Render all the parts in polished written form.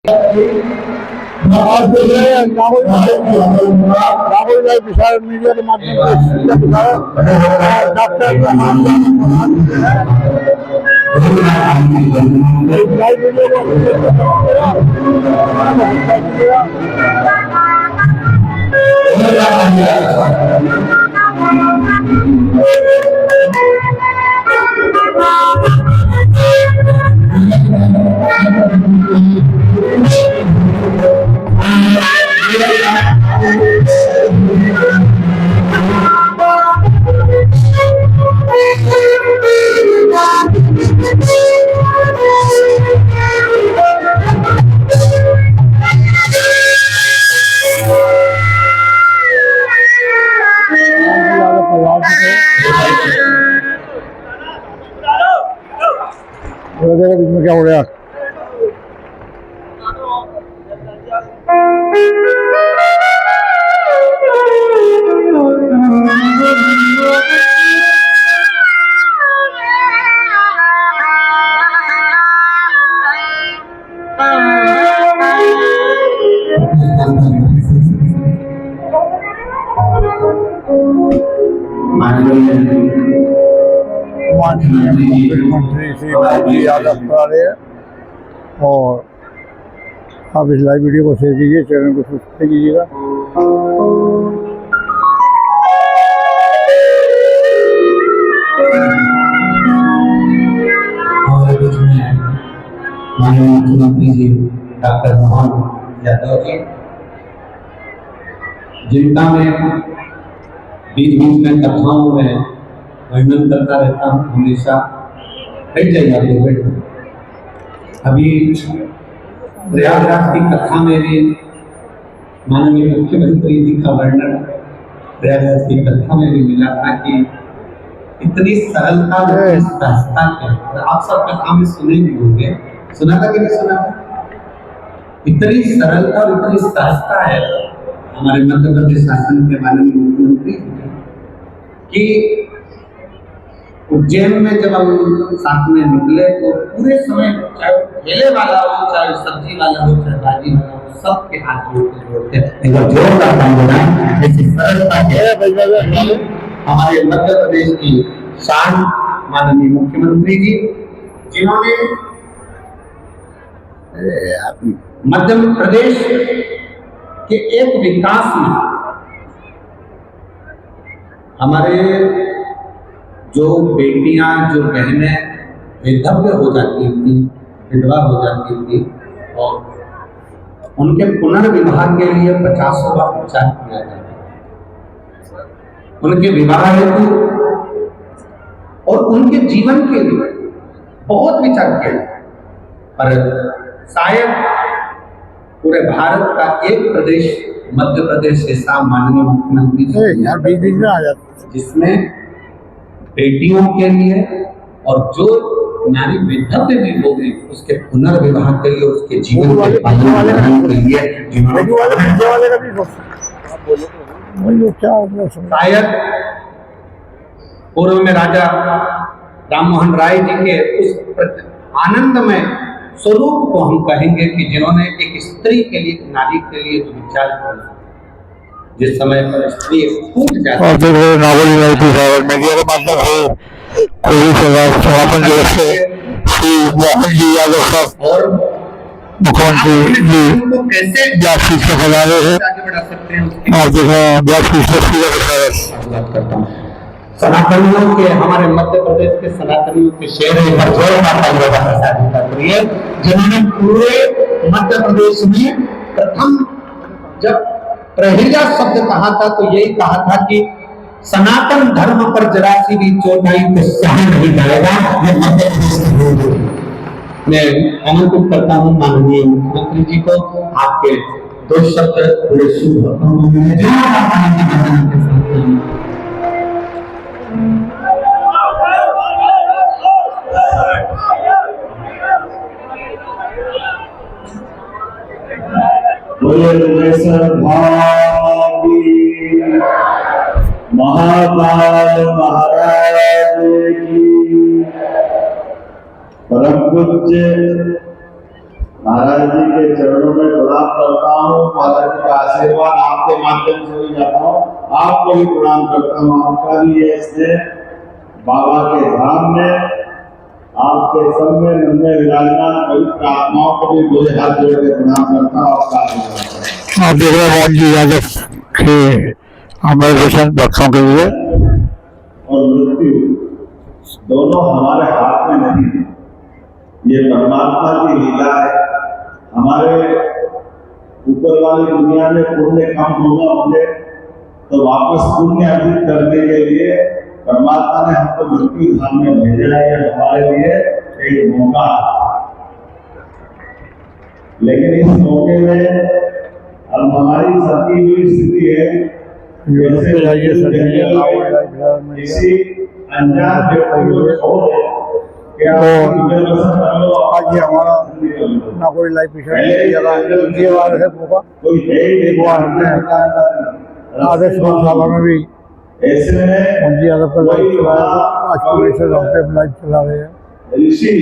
आज राहुल भाई विशाल मीडिया के माध्यम से डॉक्टर बीच में क्या हो गया? मुख्यमंत्री श्री मोदी यादव करा रहे हैं और आप इस लाइव वीडियो को शेयर कीजिए, चैनल को सब्सक्राइब कीजिएगा। माननीय मुख्यमंत्री जी डॉक्टर मोहन यादव जी, जिनका मैं बीच बीच में कथाओं में वर्णन करता रहता हूँ हमेशा। बैठ जाइए, आप लोग बैठ। अभी प्रयागराज की कथा मेरी माननीय मुख्यमंत्री जी का वर्णन प्रयागराज की कथा में भी मिला था कि इतनी सरलता और सहजता के आप सब कथा में सुने भी होंगे, सुना था कि नहीं सुना था? इतनी सरलता और इतनी सहजता है हमारे मध्य प्रदेश शासन के माननीय मुख्यमंत्री कि उज्जैन में जब हम साथ में निकले तो पूरे समय चाहे ठेले वाला हो, चाहे सब्जी वाला हो, चाहे भाजी वाला हो, सबके हाथ जोड़ते हमारे मध्य प्रदेश की शान माननीय मुख्यमंत्री जी, जिन्होंने मध्य प्रदेश के एक विकास में हमारे जो बेटियां, जो बहनें विधव्य हो जाती थी, विधवा हो जाती थी और उनके पुनर्विवाह के लिए 50 बार विचार किया जाता था, उनके विवाह हेतु और उनके जीवन के लिए बहुत विचार किया जाता। पर शायद पूरे भारत का एक प्रदेश मध्य प्रदेश ऐसा माननीय मुख्यमंत्री जी आ जाता जिसमें बेटियों के लिए और जो नारी विधव्य भी हो गई उसके पुनर्विवाह के लिए, उसके जीवन के पालन के लिए शायद पूर्व में राजा राममोहन राय जी के उस आनंदमय स्वरूप को हम कहेंगे कि जिन्होंने एक स्त्री के लिए, नारी के लिए जो विचार किया, जिस समय पर स्त्री टूट जाती है और मुख्यमंत्री जी कैसे व्यास को फैला रहे हैं आगे बढ़ा सकते हैं और सनातनियों के, हमारे मध्य प्रदेश के सनातनियों के शेर जिन्होंने पूरे मध्य प्रदेश में प्रथम जब प्रहिया शब्द कहा था तो यही कहा था कि सनातन धर्म पर जरा सी भी चोटाई तो सह नहीं जाएगा। मैं आमंत्रित करता हूँ माननीय मुख्यमंत्री जी को, आपके दो शब्द बड़े शुभ महाकाल महाराज की, परम पूज्य महाराज जी के चरणों में प्रणाम करता हूँ। महाराज जी का आशीर्वाद आपके माध्यम से भी जाता हूँ, आपको भी प्रणाम करता हूँ। आपका भी ये स्नेह बाबा के धाम में आपके सब में मन में विराजमान पवित्र आत्माओं को भी मुझे हाथ जोड़ के प्रणाम करता हूँ। आपका आशीर्वाद। आप देख रहे हैं मोहन जी यादव के अमर वचन भक्तों के लिए। और मृत्यु दोनों हमारे हाथ में नहीं है, ये परमात्मा की लीला है। हमारे ऊपर वाली दुनिया में पुण्य कम होगा मुझे, तो वापस पुण्य अधिक करने के लिए परमात्मा ने हमको मृत्यु धाम में भेजा है। ये हमारे लिए एक मौका है, लेकिन इस मौके में अब हमारी सबकी भी स्थिति है किसी अनजान व्यक्ति को छोड़ क्या आज ये हमारा ना कोई लाइफ इंश्योरेंस ये बार है मौका। एक बार हमने आदर्श गौशाला में भी ऐसे में मोहन जी यादव पर लाइव चलाया था। आज पूरे से लाइव चला रहे हैं। ऋषि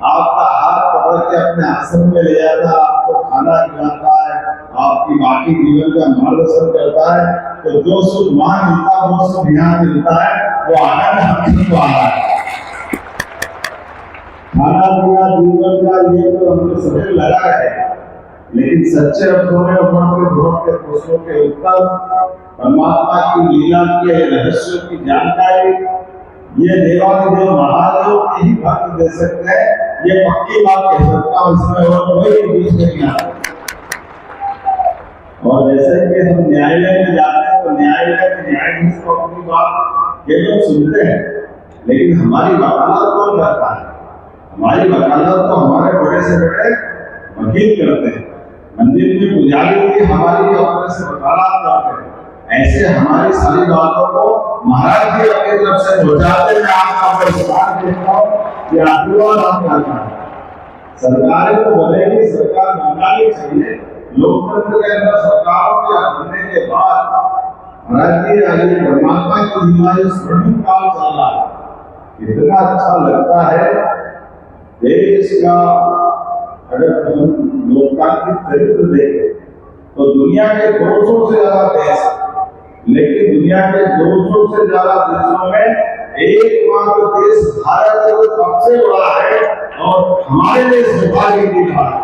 आपका हाथ पकड़ के अपने आश्रम में ले जाता है, आपको खाना खिलाता है, आपकी बाकी जीवन का मार्गदर्शन करता है, तो जो सुख वहां मिलता है वो सुख यहाँ मिलता है, वो आनंद हम सबको आ रहा है। खाना पीना जीवन का ये तो हमने शरीर लगा है, लेकिन सच्चे अर्थों में ढूंढते पुरुषों के उत्तर परमात्मा की लीला के रहस्यों की जानकारी ये देवादिदेव महादेव के ही भक्त दे सकते हैं। ये पक्की बात कह सकता हूँ, इसमें और कोई बीच नहीं आता। और जैसे कि हम न्यायालय में जाते हैं तो न्यायालय में न्यायाधीश को अपनी बात ये लोग सुनते हैं, लेकिन हमारी वकालत कौन करता है? हमारी वकालत तो हमारे बड़े से बड़े वकील करते हैं। मंदिर में पुजारी भी हमारी अपने से वकालत करते हैं। ऐसे हमारी सारी बातों को महाराज जी अपनी तरफ से पहुंचाते हैं। आपका परिश्रम देखता हूँ कि आशीर्वाद आप करता है। सरकारें तो बनेगी, सरकार बननी चाहिए। लोकतंत्र के अंदर सरकारों के बनने के बाद महाराज जी आज परमात्मा की लीला स्वर्णिम काल चल रहा है। इतना अच्छा लगता है देश का। अगर हम लोकतांत्रिक चरित्र देखें तो दुनिया के 200 से ज्यादा देश, लेकिन दुनिया के 200 से ज्यादा देशों में एकमात्र देश भारत सबसे बड़ा है। और हमारे देश में भाग्य की बात,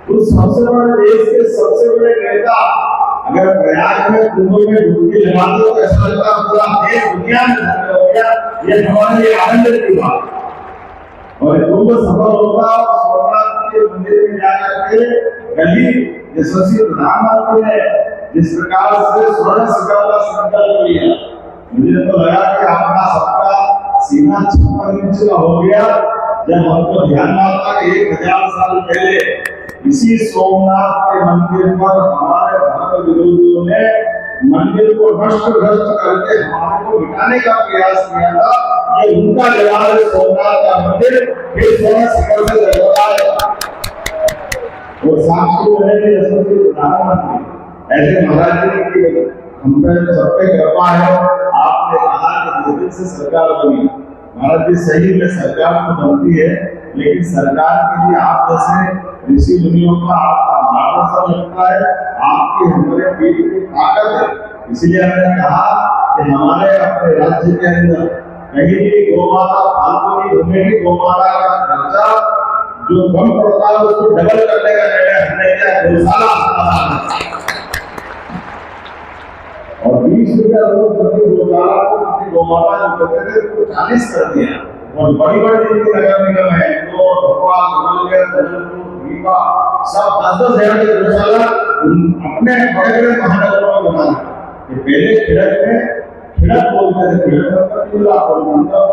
उस सबसे बड़े देश के सबसे बड़े नेता अगर प्रयाग में कुंभ में डुबकी लगाते तो ऐसा लगता है पूरा देश दुनिया में धन्य हो गया। ये हमारे लिए आनंद की बात। और कुंभ सफल होता है सोमनाथ के मंदिर में जाकर के गली यशस्वी प्रधानमंत्री ने जिस प्रकार से स्वर्ण शिखर का संकल्प लिया, मुझे तो लगा कि आपका सबका सीना 56 इंच का हो गया। जब हमको ध्यान आता कि 1000 साल पहले इसी सोमनाथ के मंदिर पर हमारे धर्म विरोधियों ने मंदिर को नष्ट करके हमारे को मिटाने का प्रयास किया था। ये उनका जवाब है, सोमनाथ का मंदिर फिर स्वर्ण शिखर से जगमगा है। और साक्षी बने यशस्वी प्रधानमंत्री ऐसे महाराज जी की हम पे सब पे कृपा है। आपने कहा कि जिस दिन से सरकार बनी, महाराज जी सही में सरकार तो बनती है, लेकिन सरकार के लिए आप जैसे ऋषि मुनियों का आपका मार्गदर्शन लगता है, आपकी हमारे पीठ की ताकत है। इसलिए हमने कहा कि हमारे अपने राज्य के अंदर कहीं भी गोमाता फालतू नहीं घूमेगी। गोमाता का खर्चा जो कम पड़ता है उसको डबल करने का निर्णय हमने किया। गौशाला और 20 रुपया रोज प्रति गौशाला को प्रति गोमाता जो करते थे उसको 40 कर दिया। और बड़ी बड़ी जितनी नगर निगम है तो भोपाल, ग्वालियर, जबलपुर, रीवा सब 10-10 हजार की गौशाला अपने बड़े बड़े महानगरों में बना। पहले खिड़क में खिड़क बोलते थे, खिड़क मतलब किला मतलब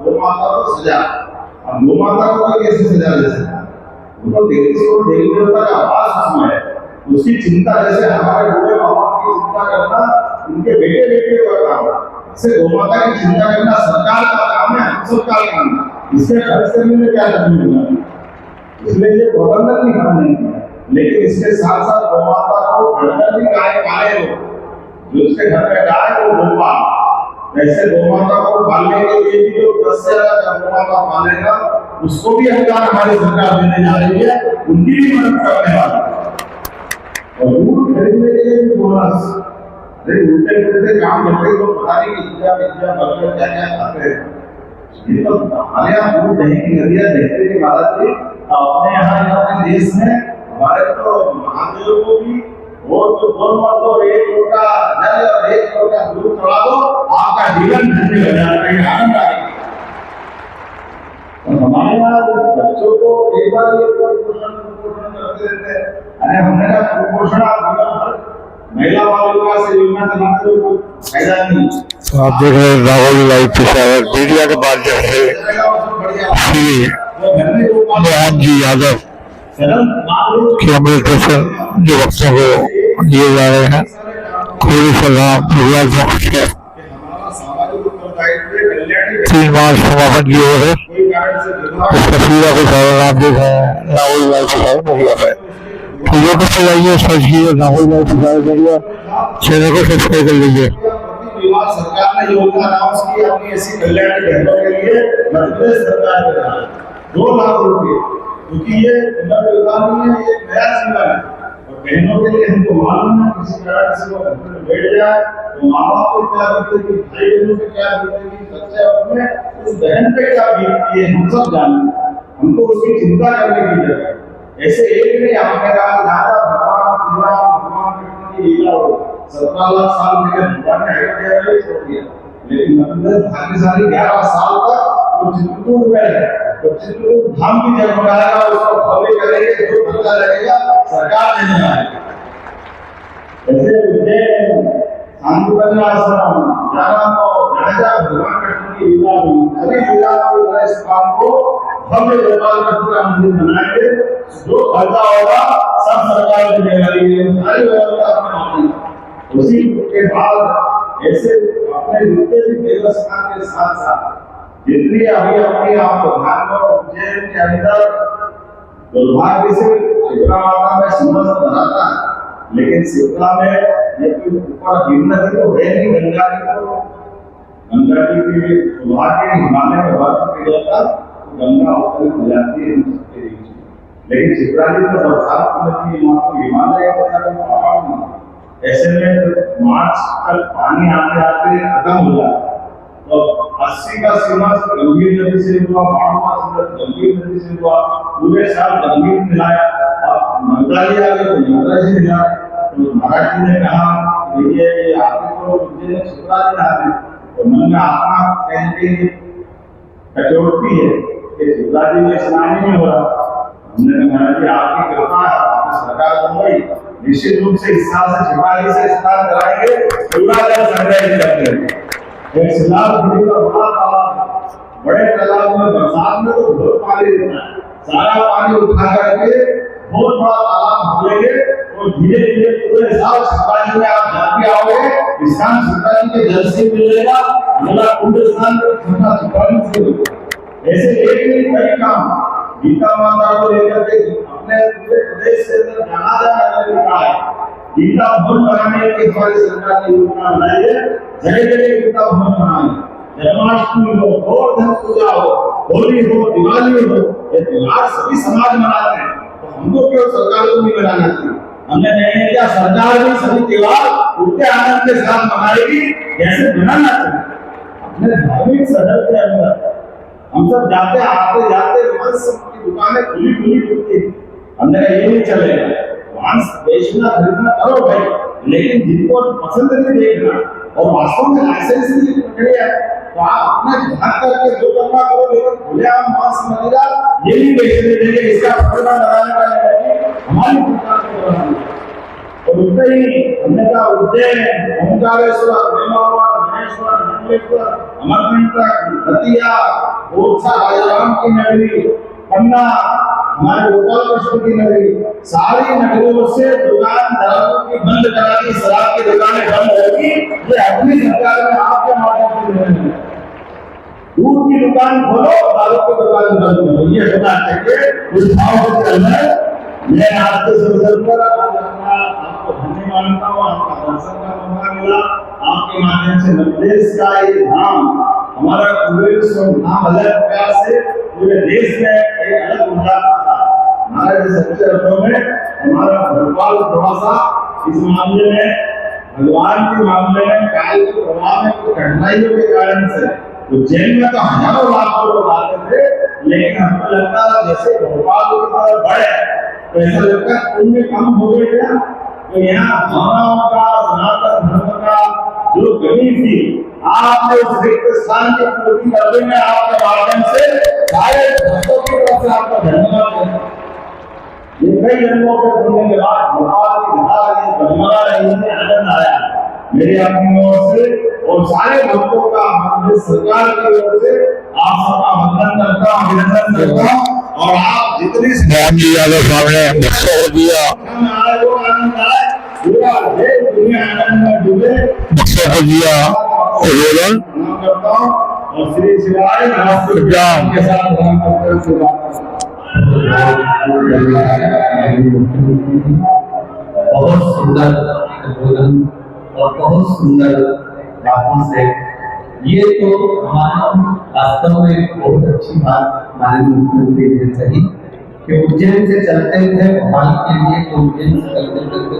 गोमाता को सजा। अब गोमाता को कैसे सजा दे सकता? वो तो देवी देवता का आवास उसमें है, उसकी चिंता जैसे हमारे बूढ़े बाबा की चिंता करना उनके बेटे बेटे का काम है, इससे गोमाता की चिंता करना सरकार का काम है, हम सबका काम है। इससे खर्च करने में क्या करने मिला, इसलिए ये प्रबंधन भी काम नहीं किया। लेकिन इसके साथ साथ गोमाता को घर भी गाय पाले लोग, जो उसके घर में गाय को गोपाल, वैसे गोमाता को पालने के लिए भी जो 10 से ज्यादा गोमाता पालेगा उसको भी अनुदान हमारी सरकार देने जा रही है, उनकी भी मदद करने वाली है। और दूध खरीदने के लिए भी बोनस, अरे उल्टे उल्टे काम करते हैं लोग, पता नहीं पिज्जा पिज्जा बर्गर क्या क्या खाते हैं। ये तो हमारे यहाँ दूध दही की नदियाँ देखते की बात थी। अपने यहाँ अपने देश में हमारे तो महादेव को भी वो तो दोनों तो एक लोटा जल और एक लोटा दूध चढ़ा दो, आपका जीवन धन्य हो जाता है, आनंद आएगा। और हमारे यहाँ बच्चों को एक बार ये कुपोषण करते रहते हैं। अरे हमने कहा कुपोषण आप महिला बाल विकास योजना चलाते हो, फायदा नहीं। तो आप देख रहे हैं राहुल लाइव पेशावर मीडिया के माध्यम से श्री मोहन जी यादव के अमृतसर जो वक्तों को दिए जा रहे हैं, खोली सलाम भगवान से 3 मार्च समापन किए हुए हैं। इस तस्वीर को सारा आप देख रहे हैं राहुल लाइव पेशावर मीडिया में। तो ये कुछ चाहिए सर्च कीजिए Rahul live Peshawar media, channel को सब्सक्राइब कर लीजिए। सरकार ने योजना अनाउंस की अपनी ऐसी कल्याण की बहनों के लिए, मध्य प्रदेश सरकार ने 2 लाख रुपए, क्योंकि ये पुनर्विवाह नहीं है, ये नया जीवन है। और बहनों के लिए हमको मालूम है किसी कारण से वो घर में बैठ जाए तो माँ बाप को क्या बीतेगी, भाई बहनों पे क्या बीतेगी, सच्चे अपने उस बहन पे क्या बीतती है हम सब जानते हैं। हमको उसकी चिंता करने की जरूरत है। ऐसे एक नहीं आपने कहा राजा भगवान श्री राम भगवान कृष्ण की लीला हो, 17 लाख साल में भगवान ने अयोध्या छोड़ दिया, लेकिन मतलब भाग्यशाली 11 साल तक वो चित्रकूट में है। तो चित्रकूट धाम की जगमगाएगा, उसको भव्य करेंगे, जो खर्चा लगेगा सरकार देने वाली। ऐसे उज्जैन शांतिवन आश्रम जाना तो राजा भगवान कृष्ण की लीला हुई, सभी लीला को इस काम को भव्य गोपाल कृष्ण का मंदिर बनाएंगे। जो खर्चा होगा सब सरकार देने वाली है, सारी व्यवस्था अपने हाथ में। उसी के बाद ऐसे अपने जितने भी देवस्थान के साथ साथ जितनी अभी अपनी आप ध्यान में उज्जैन के अंदर दुर्भाग्य से शिप्रा माता में समस्त बनाता है, लेकिन शिप्रा में जबकि ऊपर हिमनदी तो है नहीं, गंगा जी के सौभाग्य हिमालय में बर्फ पिघलता गंगा ऊपर हो जाती है सबके बीच में। लेकिन शिप्रा जी तो बरसात नदी हिमालय पहाड़ में, ऐसे में मार्च तक पानी आते आते खत्म हो जाता। तो 80 का सीमा गंभीर नदी से हुआ, 92 गंभीर नदी से हुआ, पूरे साल गंभीर मिलाया, अब नर्मदा जी आ गए तो नर्मदा जी मिलाया। तो महाराज जी ने कहा ये आपके को उज्जैन शिप्रा जी आते, तो मन में आत्मा कहीं कचोटती है कि शिप्रा जी में स्नान नहीं हो रहा। हमने कहा महाराज जी आपकी कृपा है, आपकी सरकार बन गई, निश्चित रूप से इस साल से शिप्रा जी से स्नान कराएंगे, पूरा जल संग्रह करते हैं। एक सिलार नदी का बड़ा तालाब है, बड़े तालाब में बरसात में तो बहुत पानी रहता है, सारा पानी उठा करके बहुत बड़ा तालाब खोलेंगे और धीरे धीरे पूरे साल शिप्रा जी में आप जब भी आओगे स्नान शिप्रा जी के जल से मिलेगा, अगला कुंड स्नान शिप्रा जी से होगा। ऐसे एक नहीं कई काम गीता माता को लेकर के अपने पूरे प्रदेश से जहाँ जहाँ लिखा है गीता भवन बनाने की हमारी सरकार ने योजना बनाई है। जगह जगह गीता भवन बनाए, जन्माष्टमी हो, गोवर्धन पूजा हो, होली हो, दिवाली हो, ये त्योहार सभी समाज मनाते हैं, तो हमको क्यों सरकार को नहीं बनाना चाहिए? हमने निर्णय किया सरकार भी सभी त्योहार उनके आनंद के साथ मनाएगी, कैसे बनाना चाहिए। अपने धार्मिक शहर के अंदर हम सब जाते आते जाते मांस की दुकानें खुली खुली होती है, हमने कहा ये नहीं चलेगा, मांस बेचना खरीदना करो भाई, लेकिन जिनको पसंद नहीं देखना और वास्तव में लाइसेंस की प्रक्रिया है तो आप अपने ध्यान करके जो करना करो, लेकिन खुलेआम मांस मिलेगा ये नहीं बेचने देंगे, इसका फैसला लगाने का हमारी सरकार को करना है। और उतने ही हमने कहा उज्जैन, ओंकारेश्वर, नेमावर, महेश्वर, मंडलेश्वर, अमरकंटक, दतिया, ओरछा, राजाराम की नगरी, पन्ना, हमारे गोपाल कृष्ण की नगरी, सारी नगरियों से दुकान दारू की बंद करा दी, शराब की दुकानें बंद होगी। ये अपनी सरकार में आपके माध्यम से दूध की दुकान खोलो, दारू की दुकान बंद करो, ये होना चाहिए। उस भाव से चलना है। मैं आपके अवसर पर आपको धन्य मानता हूँ, आपका दर्शन का मौका मिला, आपके माध्यम से मध्य प्रदेश का ये धाम हमारा पूरे विश्व धाम अलग प्रकार से पूरे देश में एक अलग मुद्दा था। हमारे सच्चे अर्थों में हमारा भोपाल थोड़ा सा इस मामले में भगवान के मामले में काल के प्रभाव में कुछ कठिनाइयों के कारण से तो जेल में तो हजारों लाखों लोग आते थे, लेकिन हमको लगता था जैसे भोपाल की तरफ बढ़े तो ऐसा लगता है पुण्य कम हो गए क्या। तो यहाँ भावनाओं का सनातन धर्म का जो कमी थी आपने उस रिक्त स्थान की पूर्ति करने में आपके माध्यम से सारे भक्तों की तरफ से आपका धन्यवाद है। ये कई जन्मों के पुण्य के बाद भोपाल की धारा ये बनवा रही है, आनंद आया मेरी अपनी ओर से और सारे भक्तों का मंदिर सरकार की ओर से आप सबका वंदन करता हूँ, अभिनंदन करता हूँ। और आप जितनी मोहन जी यादव साहब ने बक्सों को दिया, आए वो आनंद आए, पूरा देश दुनिया आनंद में डूबे। बक्सों को दिया रोलन प्रणाम करता हूँ और श्री शिवाय नमस्ते के साथ प्रणाम करते हुए शुभ बहुत सुंदर बोलन और बहुत सुंदर बातों से ये तो हमारा वास्तव में बहुत अच्छी बात माननीय मुख्यमंत्री ने कही कि उज्जैन से चलते थे भोपाल के लिए, तो उज्जैन से चलते चलते